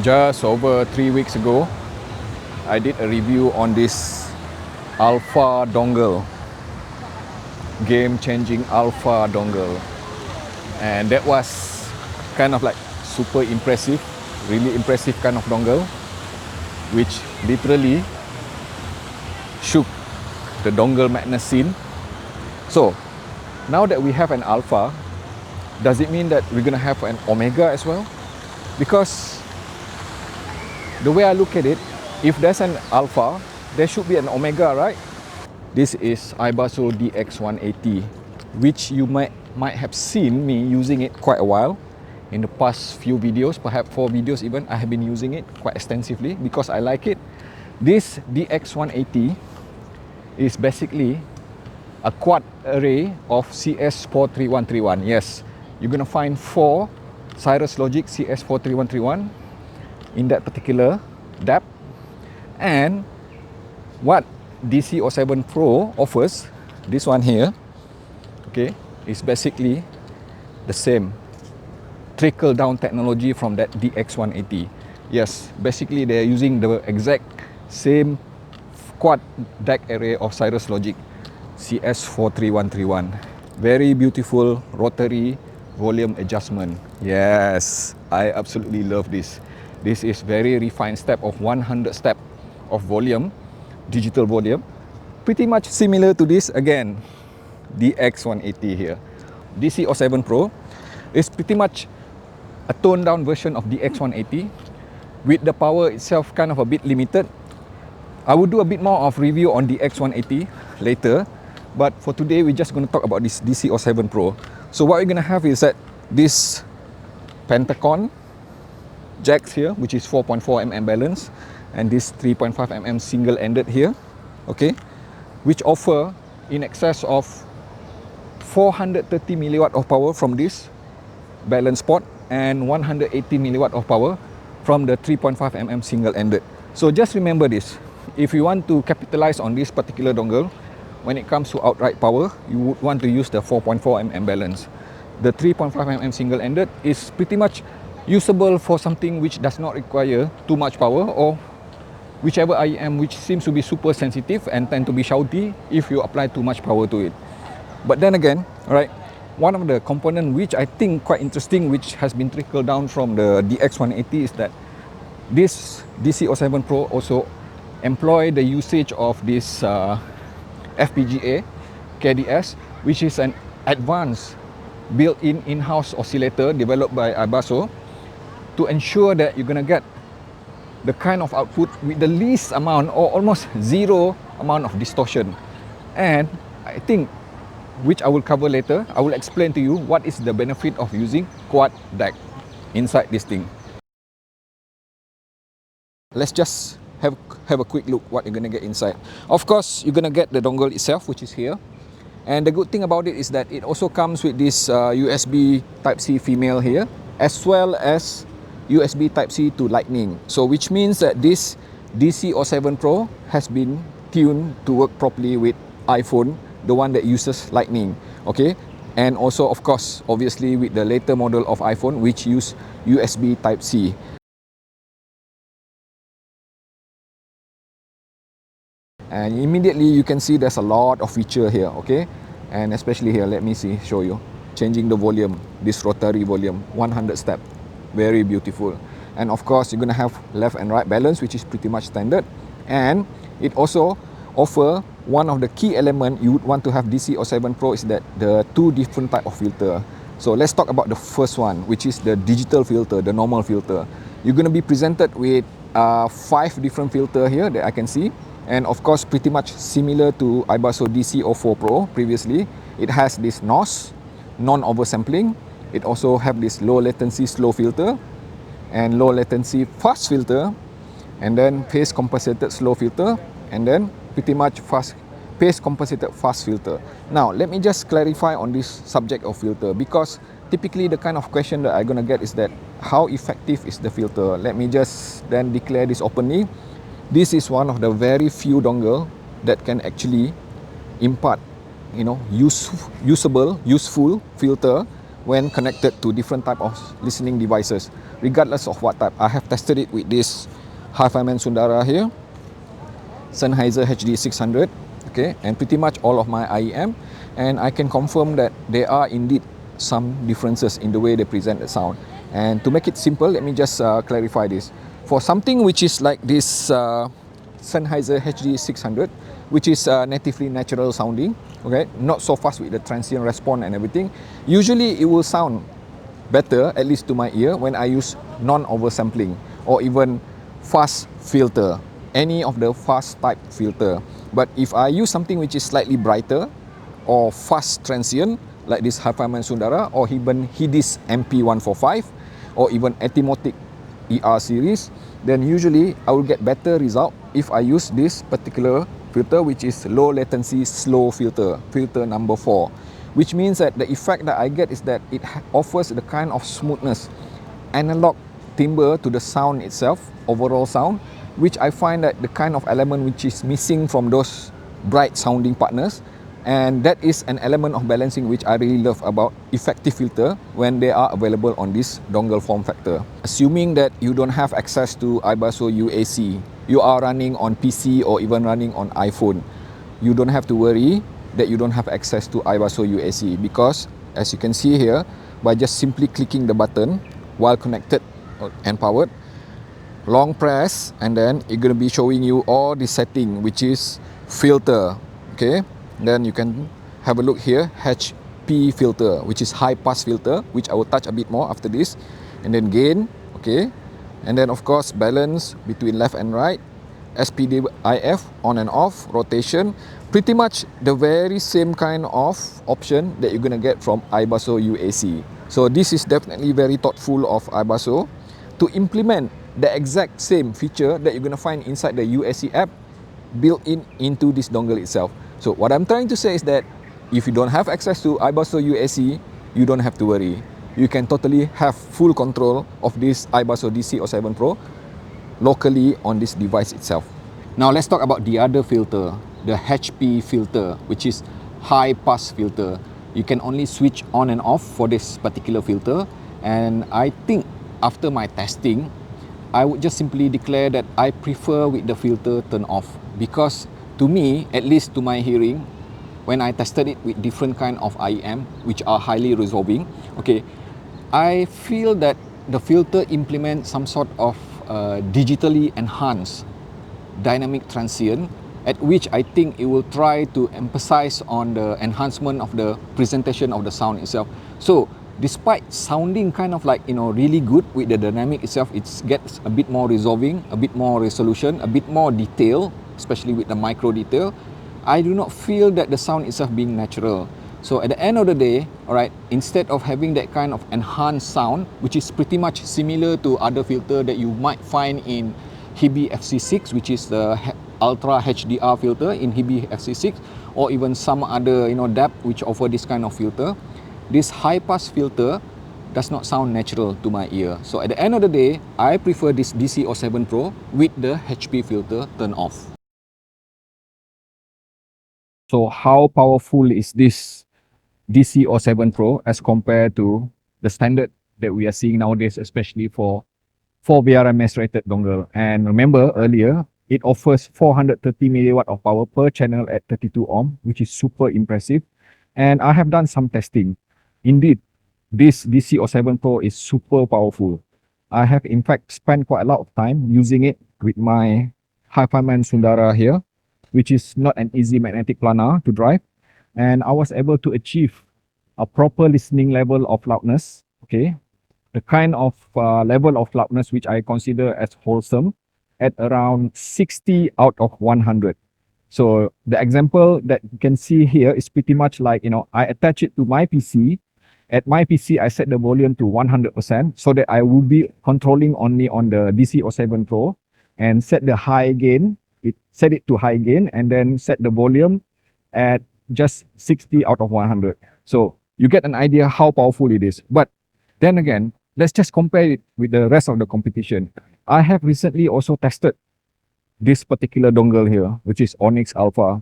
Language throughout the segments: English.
Just over 3 weeks ago, I did a review on this Alpha dongle, game-changing Alpha dongle, and that was kind of like super impressive, really impressive kind of dongle, which literally shook the dongle madness scene. So now that we have an Alpha, does it mean that we're gonna have an Omega as well? Because the way I look at it, if there's an Alpha, there should be an Omega, right? This is iBasso DX180, which you might have seen me using it quite a while. In the past few videos, perhaps 4 videos even, I have been using it quite extensively because I like it. This DX180 is basically a quad array of CS43131. Yes, you're gonna find 4 Cirrus Logic CS43131 in that particular depth. And what DC07Pro offers, this one here, okay, is basically the same trickle down technology from that DX180. Yes, basically they're using the exact same quad DAC array of Cirrus Logic CS43131. Very beautiful rotary volume adjustment. Yes, I absolutely love this. This is very refined step of 100 step of volume, digital volume. Pretty much similar to this again, DX180 here. DC07Pro is pretty much a toned down version of DX180 with the power itself kind of a bit limited. I will do a bit more of review on DX180 later, but for today we're just going to talk about this DC07Pro. So what we're going to have is that this Pentagon jacks here, which is 4.4mm balance, and this 3.5mm single-ended here, okay, which offer in excess of 430 milliwatt of power from this balance port and 180 milliwatt of power from the 3.5mm single-ended. So just remember this, if you want to capitalize on this particular dongle, when it comes to outright power, you would want to use the 4.4mm balance. The 3.5mm single-ended is pretty much usable for something which does not require too much power, or whichever IEM which seems to be super sensitive and tend to be shouty if you apply too much power to it. But then again, right, one of the components which I think quite interesting, which has been trickled down from the DX180, is that this DC07Pro also employ the usage of this FPGA KDS, which is an advanced built-in in-house oscillator developed by iBasso to ensure that you're gonna get the kind of output with the least amount or almost zero amount of distortion. And I think, which I will cover later, I will explain to you what is the benefit of using quad DAC inside this thing. Let's just have a quick look what you're gonna get inside. Of course, you're gonna get the dongle itself, which is here. And the good thing about it is that it also comes with this USB Type-C female here, as well as USB Type-C to Lightning. So which means that this DC07Pro has been tuned to work properly with iPhone, the one that uses Lightning, okay? And also, of course, obviously with the later model of iPhone, which use USB Type-C. And immediately you can see there's a lot of feature here, okay? And especially here, let me show you. Changing the volume, this rotary volume, 100 step. Very beautiful. And of course, you're gonna have left and right balance, which is pretty much standard. And it also offer one of the key element you would want to have DC07Pro is that the 2 different type of filter. So let's talk about the first one, which is the digital filter, the normal filter. You're gonna be presented with 5 different filter here that I can see. And of course, pretty much similar to iBasso DC04Pro previously. It has this NOS, non-oversampling. It also have this low latency slow filter and low latency fast filter, and then phase compensated slow filter, and then pretty much fast phase compensated fast filter. Now, let me just clarify on this subject of filter, because typically the kind of question that I'm gonna get is that how effective is the filter? Let me just then declare this openly. This is one of the very few dongle that can actually impart, you know, useful filter when connected to different type of listening devices. regardless of what type. I have tested it with this Hi-Fi Man Sundara here, Sennheiser HD600, okay, and pretty much all of my IEM, and I can confirm that there are indeed some differences in the way they present the sound. And to make it simple, let me just clarify this. For something which is like this Sennheiser HD600, which is natively natural sounding, okay, not so fast with the transient response and everything, usually it will sound better, at least to my ear, when I use non-oversampling or even fast filter, any of the fast type filter. But if I use something which is slightly brighter or fast transient, like this Hi-Fi Man Sundara or even Hidis MP145 or even Etimotic ER series, then usually I will get better result if I use this particular filter, which is low latency slow filter, filter number 4, which means that the effect that I get is that it offers the kind of smoothness, analog timbre to the sound itself, overall sound, which I find that the kind of element which is missing from those bright sounding partners. And that is an element of balancing which I really love about effective filter when they are available on this dongle form factor. Assuming that you don't have access to iBasso UAC, you are running on PC or even running on iPhone, you don't have to worry that you don't have access to iBasso UAC, because as you can see here, by just simply clicking the button while connected and powered, long press, and then it's going to be showing you all the setting, which is filter, okay. Then you can have a look here, HP filter, which is high pass filter, which I will touch a bit more after this. And then gain, okay. And then of course balance between left and right, SPDIF on and off, rotation, pretty much the very same kind of option that you're gonna get from iBasso UAC. So this is definitely very thoughtful of iBasso to implement the exact same feature that you're gonna find inside the UAC app built into this dongle itself. So what I'm trying to say is that if you don't have access to iBasso UAC, you don't have to worry. You can totally have full control of this iBasso DC07Pro locally on this device itself. Now let's talk about the other filter, the HP filter, which is high pass filter. You can only switch on and off for this particular filter, and I think after my testing, I would just simply declare that I prefer with the filter turn off, because to me, at least to my hearing, when I tested it with different kind of IEM which are highly resolving, okay, I feel that the filter implements some sort of digitally enhanced dynamic transient, at which I think it will try to emphasize on the enhancement of the presentation of the sound itself. So despite sounding kind of like, you know, really good with the dynamic itself, it gets a bit more resolving, a bit more resolution, a bit more detail, especially with the micro detail. I do not feel that the sound itself being natural. So at the end of the day, alright, instead of having that kind of enhanced sound, which is pretty much similar to other filter that you might find in Hebe FC6, which is the Ultra HDR filter in Hebe FC6, or even some other, you know, DAP which offer this kind of filter, this high pass filter does not sound natural to my ear. So at the end of the day, I prefer this DC07Pro with the HP filter turned off. So how powerful is this DC07Pro as compared to the standard that we are seeing nowadays, especially for VRMS rated dongle? And remember earlier, it offers 430 milliwatt of power per channel at 32 ohm, which is super impressive. And I have done some testing. Indeed, this DC07Pro is super powerful. I have in fact spent quite a lot of time using it with my Hi-Fi Man Sundara here, which is not an easy magnetic planar to drive. And I was able to achieve a proper listening level of loudness, okay? The kind of level of loudness which I consider as wholesome at around 60 out of 100. So the example that you can see here is pretty much like, you know, I attach it to my PC. At my PC, I set the volume to 100% so that I will be controlling only on the DC07Pro, and set the high gain, set it to high gain, and then set the volume at just 60 out of 100. So you get an idea how powerful it is. But then again, let's just compare it with the rest of the competition. I have recently also tested this particular dongle here, which is Onyx Alpha.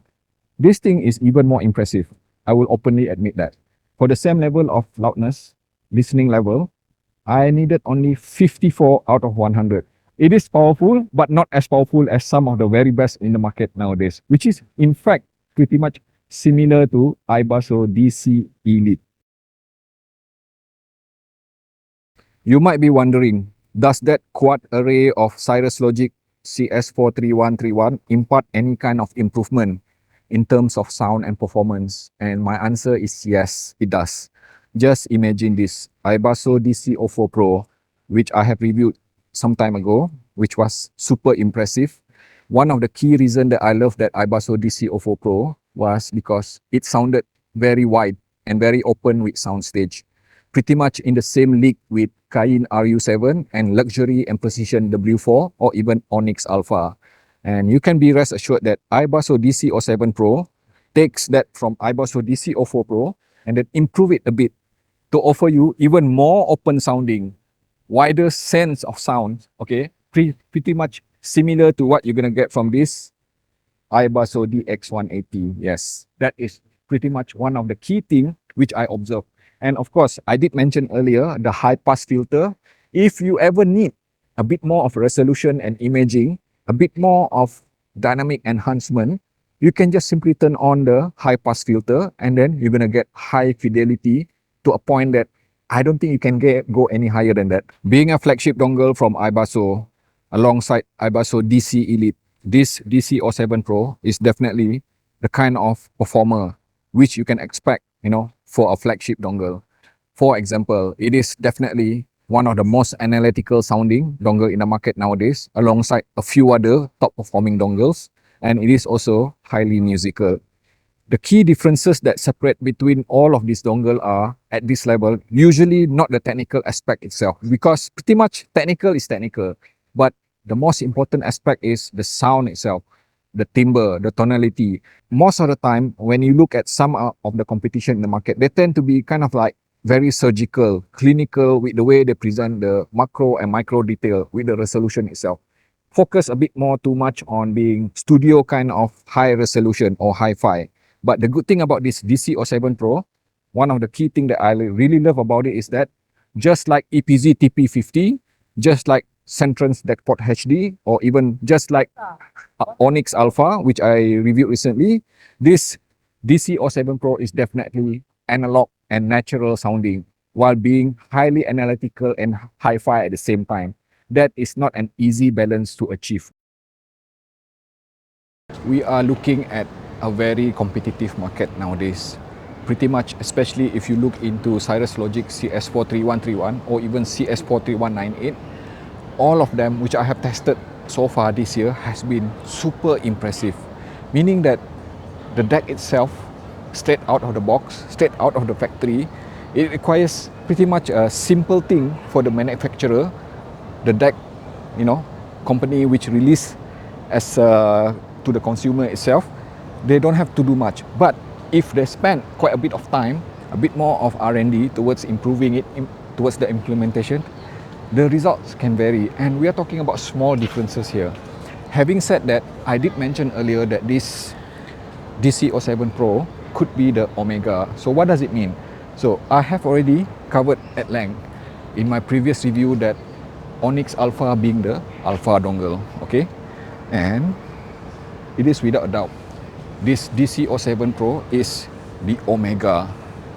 This thing is even more impressive. I will openly admit that. For the same level of loudness, listening level, I needed only 54 out of 100. It is powerful, but not as powerful as some of the very best in the market nowadays, which is in fact pretty much similar to iBasso DC Elite. You might be wondering, does that quad array of Cirrus Logic CS43131 impart any kind of improvement in terms of sound and performance? And my answer is yes, it does. Just imagine this, iBasso DC04 Pro, which I have reviewed some time ago, which was super impressive. One of the key reasons that I love that iBasso DC04 Pro was because it sounded very wide and very open with soundstage. Pretty much in the same league with Cayin RU7 and Luxury&Precision W4 or even Onyx Alpha. And you can be rest assured that iBasso DC07 Pro takes that from iBasso DC04 Pro and then improve it a bit to offer you even more open sounding, wider sense of sound, okay? Pretty much similar to what you're gonna get from this iBasso DX180. Yes, that is pretty much one of the key things which I observed. And of course, I did mention earlier the high pass filter. If you ever need a bit more of resolution and imaging, a bit more of dynamic enhancement, you can just simply turn on the high pass filter and then you're gonna get high fidelity to a point that I don't think you can go any higher than that. Being a flagship dongle from iBasso alongside iBasso DC Elite, this DC07 Pro is definitely the kind of performer which you can expect, for a flagship dongle. For example, it is definitely one of the most analytical sounding dongle in the market nowadays, alongside a few other top performing dongles, and it is also highly musical. The key differences that separate between all of these dongle are, at this level, usually not the technical aspect itself, because pretty much technical is technical, but the most important aspect is the sound itself, the timbre, the tonality. Most of the time, when you look at some of the competition in the market, they tend to be kind of like very surgical, clinical with the way they present the macro and micro detail with the resolution itself. Focus a bit more too much on being studio kind of high resolution or hi-fi. But the good thing about this DC07 Pro, one of the key things that I really love about it is that just like EPZ TP50, just like Centron's DeckPort HD, or even just like Onyx Alpha, which I reviewed recently, this DC07 Pro is definitely analog and natural sounding while being highly analytical and hi-fi at the same time. That is not an easy balance to achieve. We are looking at a very competitive market nowadays. Pretty much, especially if you look into Cirrus Logic CS43131 or even CS43198, all of them which I have tested so far this year has been super impressive. Meaning that the deck itself, straight out of the box, straight out of the factory, it requires pretty much a simple thing for the manufacturer, the deck, company which release as to the consumer itself. They don't have to do much. But if they spend quite a bit of time, a bit more of R&D towards improving it, towards the implementation, the results can vary. And we are talking about small differences here. Having said that, I did mention earlier that this DC07 Pro could be the Omega. So what does it mean? So I have already covered at length in my previous review that Onyx Alpha being the Alpha dongle, okay? And it is without a doubt, this DC07 Pro is the Omega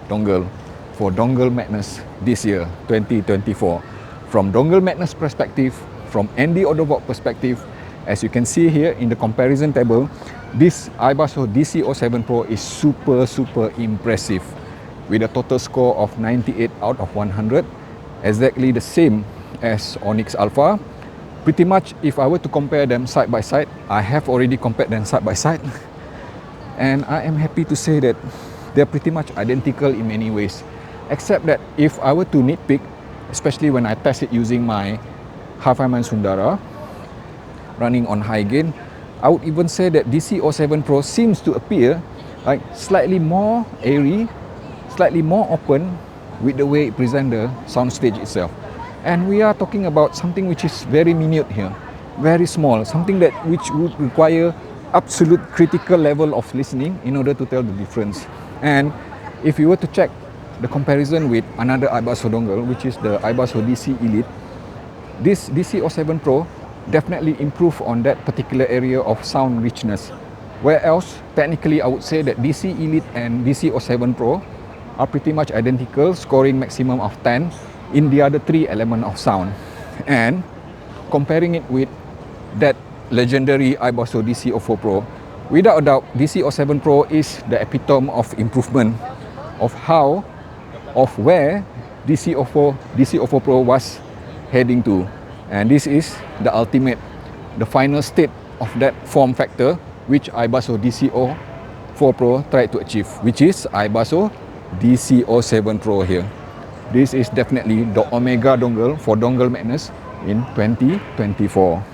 dongle for Dongle Madness this year, 2024. From Dongle Madness perspective, from Andy Odovok perspective, as you can see here in the comparison table, this iBasso DC07 Pro is super impressive with a total score of 98 out of 100, exactly the same as Onyx Alpha. Pretty much, if I were to compare them side by side, I have already compared them side by side, and I am happy to say that they're pretty much identical in many ways, except that if I were to nitpick, especially when I test it using my Hi-Fi-Man Sundara running on high gain, I would even say that DC07 Pro seems to appear like slightly more airy, slightly more open with the way it presents the soundstage itself. And we are talking about something which is very minute here, very small, something that which would require absolute critical level of listening in order to tell the difference. And if you were to check the comparison with another iBasso dongle, which is the iBasso DC Elite, this DC07 Pro definitely improve on that particular area of sound richness. Where else, technically I would say that DC Elite and DC07 Pro are pretty much identical, scoring maximum of 10 in the other three elements of sound. And comparing it with that legendary iBasso DC04 Pro, without a doubt, DC07 Pro is the epitome of improvement of where DC04 Pro was heading to. And this is the ultimate, the final state of that form factor which iBasso DC04 Pro tried to achieve, which is iBasso DC07 Pro here. This is definitely the Omega dongle for dongle madness in 2024.